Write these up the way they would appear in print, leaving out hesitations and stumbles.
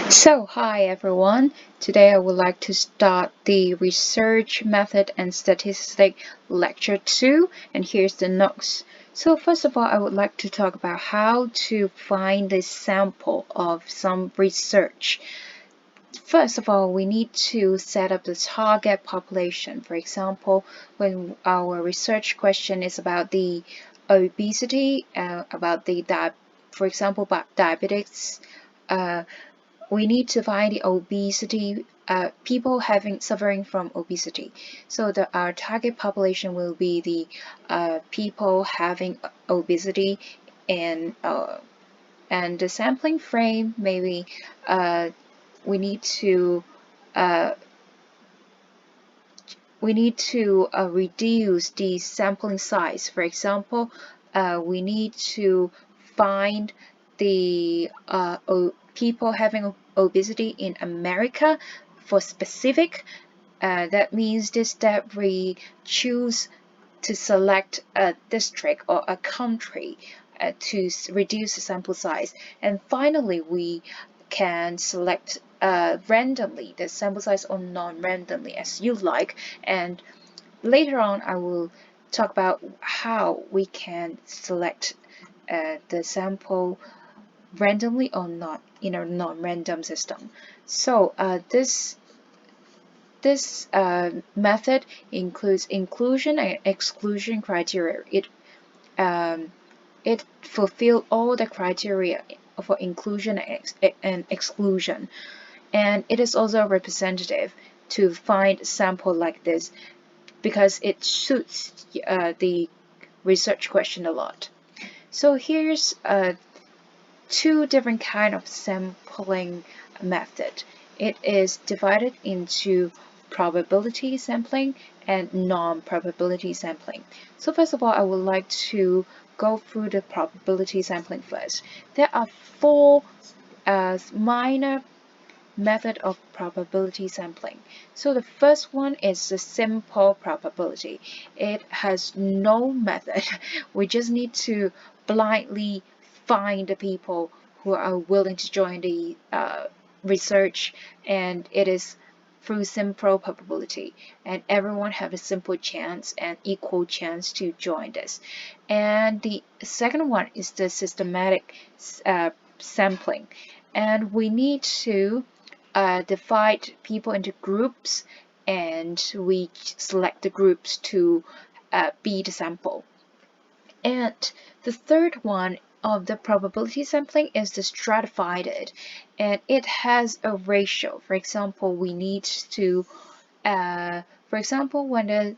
So, hi everyone. Today I would like to start the Research Method and Statistic Lecture 2, and here's the notes. So first of all, I would like to talk about how to find the sample of some research. First of all, we need to set up the target population. For example, when our research question is about the obesity, for example, about diabetics, we need to find the obesity people suffering from obesity. So our target population will be the people having obesity, and the sampling frame maybe we need to uh, reduce the sampling size. For example, we need to find the people having obesity in America for specific. That means this step we choose to select a district or a country to reduce the sample size. And finally, we can select randomly the sample size or non-randomly as you like. And later on, I will talk about how we can select the sample randomly or not in a non-random system. So this method includes inclusion and exclusion criteria. It fulfills all the criteria for inclusion and exclusion, and it is also representative to find sample like this because it suits the research question a lot. So here's two different kind of sampling method. It is divided into probability sampling and non-probability sampling. So first of all, I would like to go through the probability sampling first. There are four minor method of probability sampling. So the first one is the simple probability. It has no method. We just need to blindly find the people who are willing to join the research, and it is through simple probability, and everyone have a simple chance and equal chance to join this. And the second one is the systematic sampling, and we need to divide people into groups, and we select the groups to be the sample. And the third one of the probability sampling is the stratified, and it has a ratio. For example, we need to, for example, when the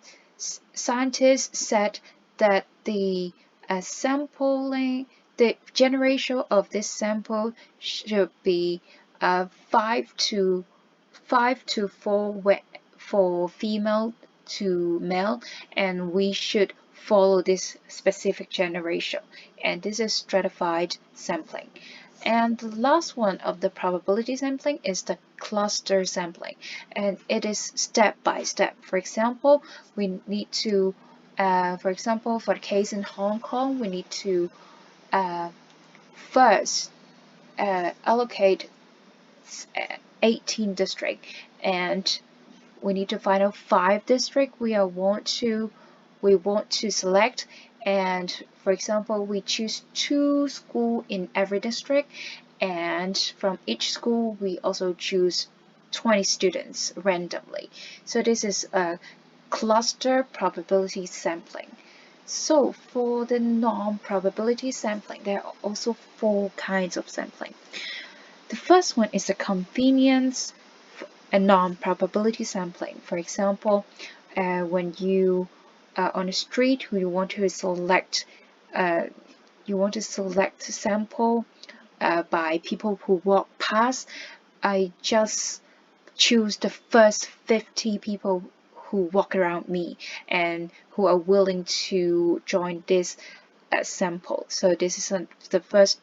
scientists said that the sampling, the gender ratio of this sample should be 5 to 4 for female to male, and we should follow this specific gender ratio, and this is stratified sampling. And the last one of the probability sampling is the cluster sampling, and it is step by step. For example, we need to, for example, for the case in Hong Kong, we need to first allocate 18 districts, and we need to find out 5 districts we want to select. And for example, we choose 2 schools in every district, and from each school we also choose 20 students randomly. So this is a cluster probability sampling. So for the non-probability sampling, there are also 4 kinds of sampling. The first one is the convenience and non-probability sampling. For example, when you are on the street, you want to select sample by people who walk past. I just choose the first 50 people who walk around me and who are willing to join this sample. So this is the first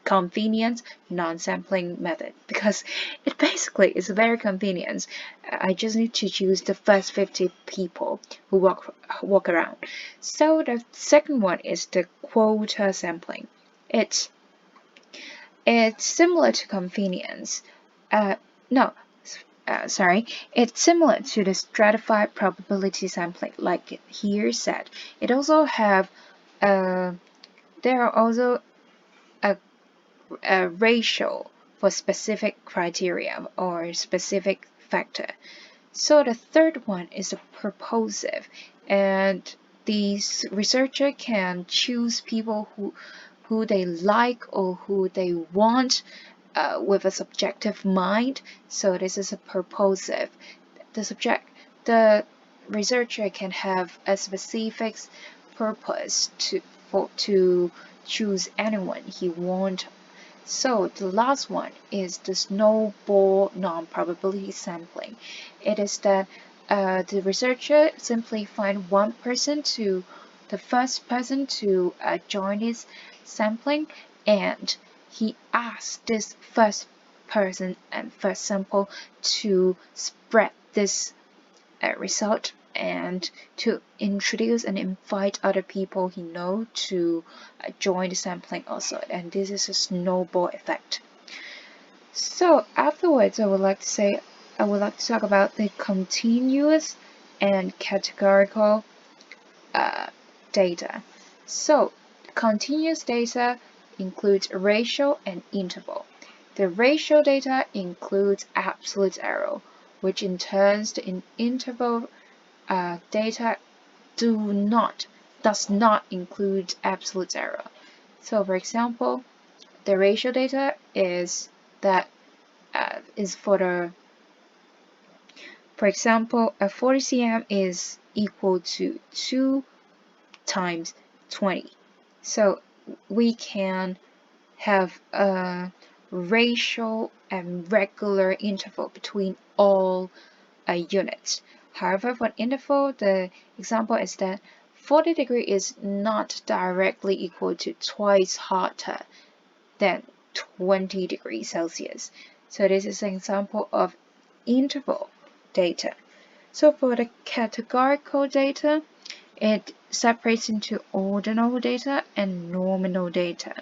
convenient non-sampling method, because it basically is very convenient. I just need to choose the first 50 people who walk around. So the second one is the quota sampling. It's similar to convenience. No, sorry, it's similar to the stratified probability sampling, like it here said. It also have, there are also a ratio for specific criteria or specific factor. So the third one is a purposive, and these researcher can choose people who they like or who they want with a subjective mind. So this is a purposive. The researcher can have a specific purpose to choose anyone he want. So the last one is the snowball non-probability sampling. It is that the researcher simply find the first person to join his sampling, and he asks this first person and first sample to spread this result and to introduce and invite other people he know to join the sampling also, and this is a snowball effect. So afterwards, I would like to talk about the continuous and categorical data. So continuous data includes ratio and interval. The ratio data includes absolute error, which in turn the interval data does not include absolute error. So for example, the ratio data is for example, a 40 cm is equal to 2 times 20. So we can have a ratio and regular interval between all units. However, for interval, the example is that 40 degree is not directly equal to twice hotter than 20 degrees Celsius. So this is an example of interval data. So for the categorical data, it separates into ordinal data and nominal data.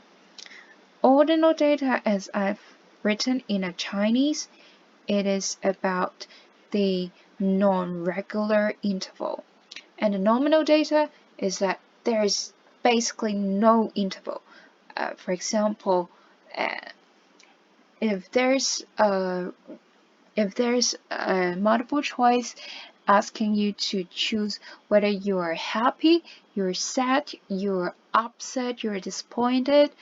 Ordinal data, as I've written in a Chinese, it is about the non-regular interval. And the nominal data is that there is basically no interval. For example, if there's a multiple choice asking you to choose whether you are happy, you're sad, you're upset, you're disappointed,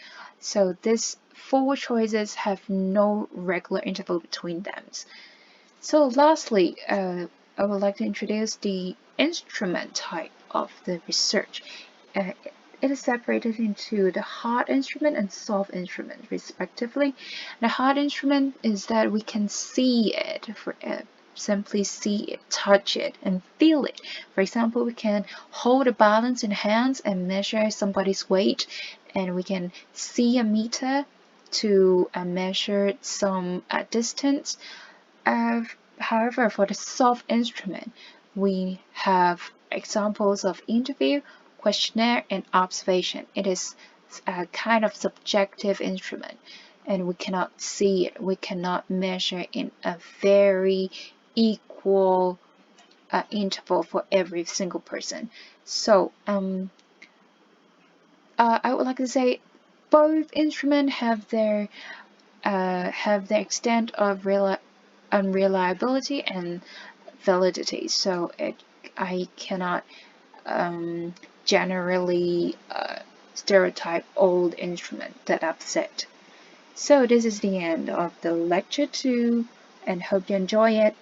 so these 4 choices have no regular interval between them. So lastly, I would like to introduce the instrument type of the research. It is separated into the hard instrument and soft instrument, respectively. The hard instrument is that we can see it, simply see it, touch it, and feel it. For example, we can hold a balance in hands and measure somebody's weight, and we can see a meter to measure some distance. However, for the soft instrument, we have examples of interview, questionnaire, and observation. It is a kind of subjective instrument, and we cannot see it. We cannot measure in a very equal interval for every single person. So I would like to say both instruments have their extent of unreliability and validity. So I cannot generally stereotype old instrument that I've said. So this is the end of the lecture 2, and hope you enjoy it.